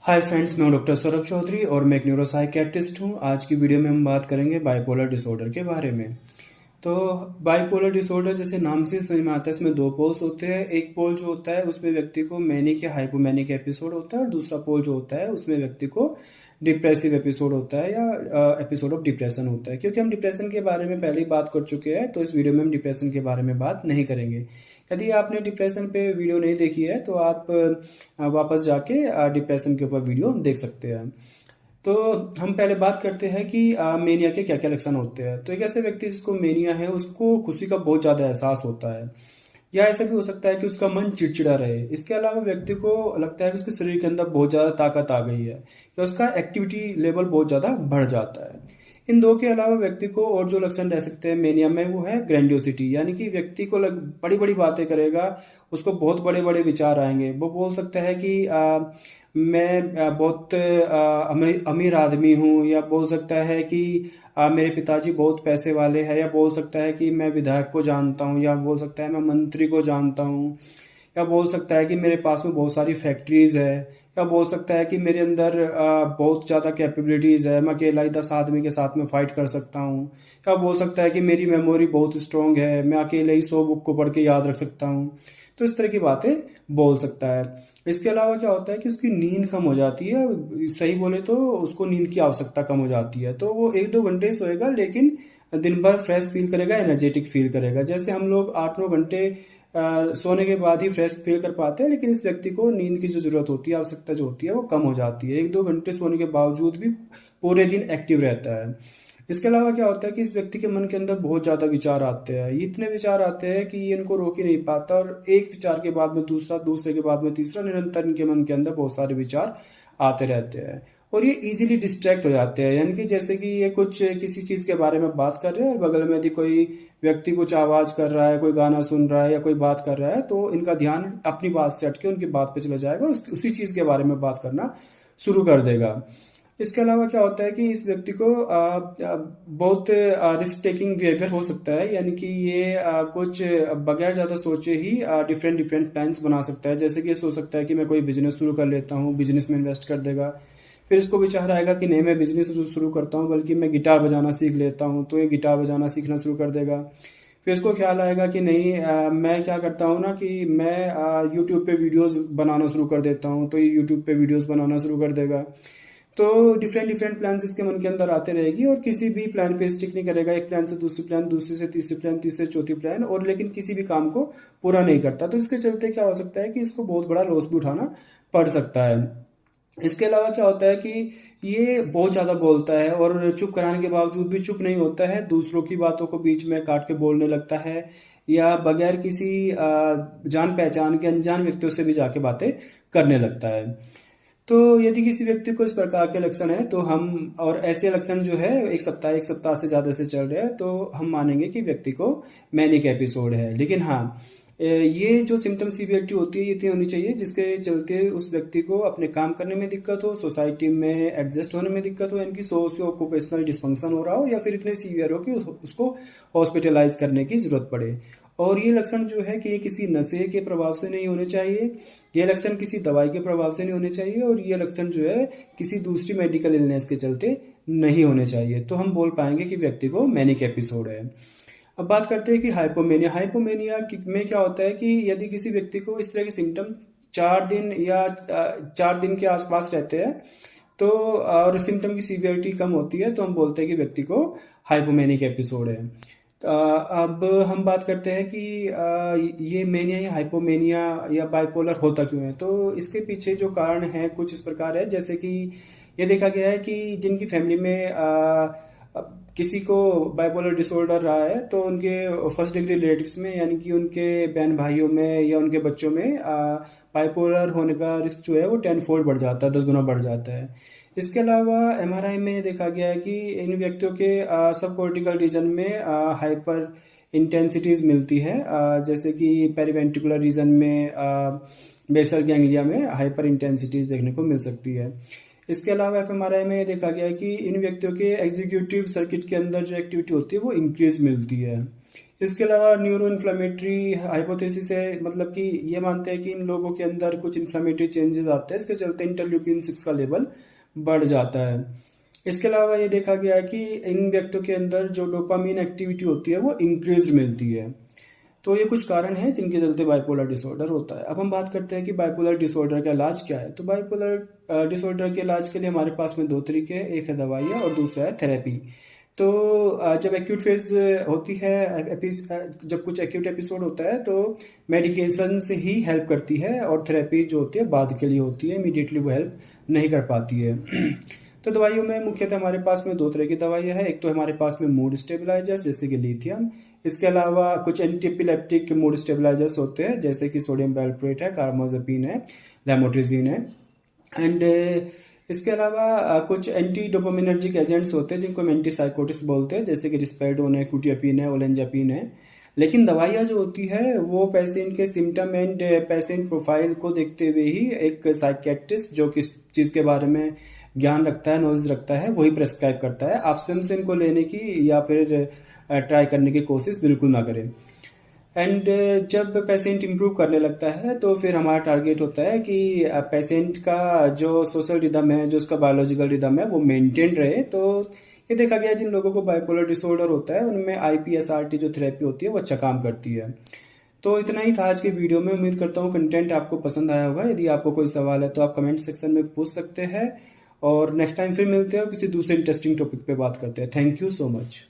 Hi friends, मैं हूं doctor Saurabh Chaudhary और मैं एक न्यूरोसाइकियाट्रिस्ट हूं। आज की वीडियो में हम बात करेंगे बाइपोलर डिसऑर्डर के बारे में। तो बाइपोलर डिसऑर्डर जैसे नाम से समझ में आता है, इसमें दो पोल्स होते हैं। एक पोल जो होता है उसमें व्यक्ति को मैनिक या हाइपोमैनिक एपिसोड होता है और दूसरा पोल जो होता है उसमें व्यक्ति को डिप्रेसिव एपिसोड होता है या एपिसोड ऑफ डिप्रेशन होता है। क्योंकि हम डिप्रेशन के बारे में पहले ही बात कर चुके हैं तो इस वीडियो में हम डिप्रेशन के बारे में बात नहीं करेंगे। यदि आपने डिप्रेशन पे वीडियो नहीं देखी है तो आप वापस जाके डिप्रेशन के ऊपर वीडियो देख सकते हैं। तो हम पहले बात करते हैं कि मेनिया के क्या क्या लक्षण होते हैं। तो एक ऐसे व्यक्ति जिसको मेनिया है उसको खुशी का बहुत ज़्यादा एहसास होता है, या ऐसा भी हो सकता है कि उसका मन चिड़चिड़ा रहे। इसके अलावा व्यक्ति को लगता है कि उसके शरीर के अंदर बहुत ज़्यादा ताकत आ गई है या उसका एक्टिविटी लेवल बहुत ज़्यादा बढ़ जाता है। इन दो के अलावा व्यक्ति को और जो लक्षण रह सकते हैं मेनिया में वो है ग्रैंडियोसिटी, यानी कि व्यक्ति को बड़ी बड़ी बातें करेगा, उसको बहुत बड़े बड़े विचार आएंगे। वो बोल सकता है कि मैं बहुत अमीर आदमी हूँ, या बोल सकता है कि मेरे पिताजी बहुत पैसे वाले हैं, या बोल सकता है कि मैं विधायक को जानता हूँ, या बोल सकता है मैं मंत्री को जानता हूँ, या बोल सकता है कि मेरे पास में बहुत सारी फैक्ट्रीज है, या बोल सकता है कि मेरे अंदर बहुत ज़्यादा कैपेबिलिटीज़ है, मैं अकेला ही 10 आदमी के साथ में फ़ाइट कर सकता हूँ, या बोल सकता है कि मेरी मेमोरी बहुत स्ट्रॉन्ग है, मैं अकेले ही 100 बुक को पढ़ के याद रख सकता हूँ। तो इस तरह की बातें बोल सकता है। इसके अलावा क्या होता है कि उसकी नींद कम हो जाती है। सही बोले तो उसको नींद की आवश्यकता कम हो जाती है, तो वो 1-2 घंटे सोएगा लेकिन दिन भर फ्रेश फील करेगा, एनर्जेटिक फील करेगा। जैसे हम लोग 8-9 घंटे सोने के बाद ही फ्रेश फील कर पाते हैं, लेकिन इस व्यक्ति को नींद की जो ज़रूरत होती है, आवश्यकता जो होती है वो कम हो जाती है। 1-2 घंटे सोने के बावजूद भी पूरे दिन एक्टिव रहता है। इसके अलावा क्या होता है कि इस व्यक्ति के मन के अंदर बहुत ज़्यादा विचार आते हैं। ये इतने विचार आते हैं कि ये इनको रोक ही नहीं पाता, और एक विचार के बाद में दूसरा, दूसरे के बाद में तीसरा, निरंतर इनके मन के अंदर बहुत सारे विचार आते रहते हैं। और ये इजीली डिस्ट्रैक्ट हो जाते हैं, यानी कि जैसे कि ये कुछ किसी चीज़ के बारे में बात कर रहे हैं और बगल में यदि कोई व्यक्ति कुछ आवाज़ कर रहा है, कोई गाना सुन रहा है या कोई बात कर रहा है, तो इनका ध्यान अपनी बात से हटके उनकी बात पे चला जाएगा और उसी चीज़ के बारे में बात करना शुरू कर देगा। इसके अलावा क्या होता है कि इस व्यक्ति को बहुत रिस्क टेकिंग बिहेवियर हो सकता है, यानी कि ये कुछ बगैर ज़्यादा सोचे ही डिफरेंट डिफरेंट प्लान्स बना सकता है। जैसे कि ये सोच सकता है कि मैं कोई बिजनेस शुरू कर लेता हूँ, बिजनेस में इन्वेस्ट कर देगा। फिर इसको विचार आएगा कि नहीं, मैं बिजनेस शुरू करता हूँ बल्कि मैं गिटार बजाना सीख लेता हूँ, तो ये गिटार बजाना सीखना शुरू कर देगा। फिर इसको ख्याल आएगा कि नहीं, मैं क्या करता हूँ ना कि मैं यूट्यूब पे वीडियोस बनाना शुरू कर देता हूँ, तो ये यूट्यूब पे वीडियोस बनाना शुरू कर देगा। तो डिफरेंट डिफरेंट प्लान इसके मन के अंदर आते रहेगी और किसी भी प्लान पे स्टिक नहीं करेगा। एक प्लान से दूसरी प्लान, दूसरी से तीसरी प्लान, तीसरे चौथी प्लान, और लेकिन किसी भी काम को पूरा नहीं करता। तो इसके चलते क्या हो सकता है कि इसको बहुत बड़ा लॉस भी उठाना पड़ सकता है। इसके अलावा क्या होता है कि ये बहुत ज़्यादा बोलता है और चुप कराने के बावजूद भी चुप नहीं होता है, दूसरों की बातों को बीच में काट के बोलने लगता है, या बगैर किसी जान पहचान के अनजान व्यक्तियों से भी जाके बातें करने लगता है। तो यदि किसी व्यक्ति को इस प्रकार के लक्षण है तो हम, और ऐसे लक्षण जो है एक सप्ताह से ज़्यादा से चल रहे हैं, तो हम मानेंगे कि व्यक्ति को मैनिक एपिसोड है। लेकिन हाँ, ये जो सिम्टम सीवियरिटी होती है ये इतनी होनी चाहिए जिसके चलते उस व्यक्ति को अपने काम करने में दिक्कत हो, सोसाइटी में एडजस्ट होने में दिक्कत हो, यानी कि सोशियो ऑक्यूपेशनल डिस्फंक्शन हो रहा हो, या फिर इतने सीवियर हो कि उसको हॉस्पिटलाइज करने की ज़रूरत पड़े। और ये लक्षण जो है कि ये किसी नशे के प्रभाव से नहीं होने चाहिए, ये लक्षण किसी दवाई के प्रभाव से नहीं होने चाहिए, और ये लक्षण जो है किसी दूसरी मेडिकल इलनेस के चलते नहीं होने चाहिए। तो हम बोल पाएंगे कि व्यक्ति को मैनिक एपिसोड है। अब बात करते हैं कि हाइपोमेनिया। हाइपोमेनिया में क्या होता है कि यदि किसी व्यक्ति को इस तरह के सिम्टम 4 दिन या 4 दिन के आसपास रहते हैं, तो और सिम्टम की सीवियरिटी कम होती है, तो हम बोलते हैं कि व्यक्ति को हाइपोमेनिक एपिसोड है। अब हम बात करते हैं कि ये मेनिया या हाइपोमेनिया या बाइपोलर होता क्यों है। तो इसके पीछे जो कारण है कुछ इस प्रकार है, जैसे कि ये देखा गया है कि जिनकी फैमिली में किसी को बाइपोलर डिसऑर्डर रहा है, तो उनके फर्स्ट डिग्री रिलेटिव्स में, यानी कि उनके बहन भाइयों में या उनके बच्चों में बाइपोलर होने का रिस्क जो है वो 10 फोल्ड बढ़ जाता है, 10 गुना बढ़ जाता है। इसके अलावा एमआरआई में देखा गया है कि इन व्यक्तियों के सब कॉर्टिकल रीजन में हाइपर इंटेंसिटीज़ मिलती है, जैसे कि पेरिवेंट्रिकुलर रीजन में, बेसल गैंग्लिया में हाइपर इंटेंसिटीज़ देखने को मिल सकती है। इसके अलावा एफएमआरआई में देखा गया है कि इन व्यक्तियों के एग्जीक्यूटिव सर्किट के अंदर जो एक्टिविटी होती है वो इंक्रीज मिलती है। इसके अलावा न्यूरो इन्फ्लेमेटरी हाइपोथेसिस है, मतलब कि ये मानते हैं कि इन लोगों के अंदर कुछ इन्फ्लेमेटरी चेंजेस आते हैं, इसके चलते इंटरल्यूकिन 6 का लेवल बढ़ जाता है। इसके अलावा ये देखा गया है कि इन व्यक्तियों के अंदर जो डोपामीन एक्टिविटी होती है वो इंक्रीज मिलती है। तो ये कुछ कारण हैं जिनके चलते बाइपोलर डिसऑर्डर होता है। अब हम बात करते हैं कि बाइपोलर डिसऑर्डर का इलाज क्या है। तो बाइपोलर डिसऑर्डर के इलाज के लिए हमारे पास में दो तरीके हैं, एक है दवाइयाँ और दूसरा है थेरेपी। तो जब एक्यूट फेज होती है, जब कुछ एक्यूट एपिसोड होता है तो मेडिकेशन से ही हेल्प करती है, और थेरेपी जो होती है बाद के लिए होती है, इमीडिएटली वो हेल्प नहीं कर पाती है। तो दवाइयों में मुख्यतः हमारे पास में दो तरह की दवाइयाँ हैं। एक तो हमारे पास में मूड स्टेबलाइजर्स जैसे कि लिथियम, इसके अलावा कुछ एंटीएपिलेप्टिक मूड स्टेबलाइजर्स होते हैं जैसे कि सोडियम वैल्प्रोएट है, कार्बामेज़ेपिन है, लैमोट्रिजीन है। एंड इसके अलावा कुछ एंटी डोपामिनर्जिक एजेंट्स होते हैं जिनको हम एंटीसाइकोटिक्स बोलते हैं, जैसे कि रिस्पेडोन है, क्यूटियापिन है, ओलेंजापिन है। लेकिन दवाइयाँ जो होती है वो पेशेंट के सिम्टम एंड पेशेंट प्रोफाइल को देखते हुए ही एक साइकेट्रिस्ट जो किस चीज़ के बारे में ज्ञान रखता है, नॉलेज रखता है, वही प्रेस्क्राइब करता है। आप स्वयं से इनको लेने की या फिर ट्राई करने की कोशिश बिल्कुल ना करें। एंड जब पेशेंट इम्प्रूव करने लगता है तो फिर हमारा टारगेट होता है कि पेशेंट का जो सोशल रिदम है, जो उसका बायोलॉजिकल रिदम है, वो मेंटेन रहे। तो ये देखा गया जिन लोगों को बाइपोलर डिसऑर्डर होता है उनमें IPSRT जो थेरेपी होती है वो अच्छा काम करती है। तो इतना ही था आज के वीडियो में। उम्मीद करता हूँ कंटेंट आपको पसंद आया होगा। यदि आपको कोई सवाल है तो आप कमेंट सेक्शन में पूछ सकते हैं, और नेक्स्ट टाइम फिर मिलते हैं और किसी दूसरे इंटरेस्टिंग टॉपिक पे बात करते हैं। Thank you so much.